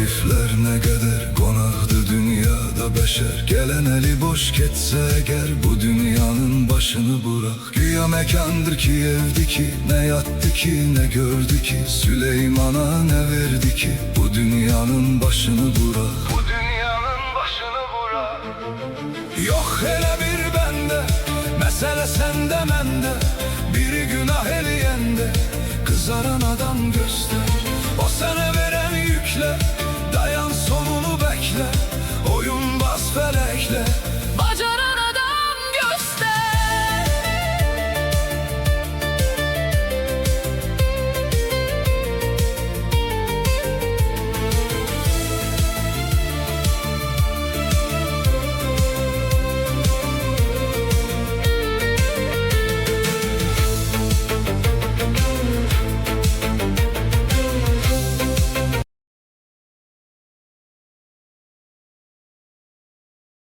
keyifler ne kadar qonaqdı dünyada beşer. Gelen eli boş ketse eğer bu dünyanın başını bırak. Güya mekandır ki evdi ki, ne yattı ki ne gördü ki, Süleyman'a ne verdi ki bu dünyanın başını bırak. Bu dünyanın başını bırak. Yok hele bir bende, mesele sende mende. Biri günah eleyende, kızaran adam göster. O sana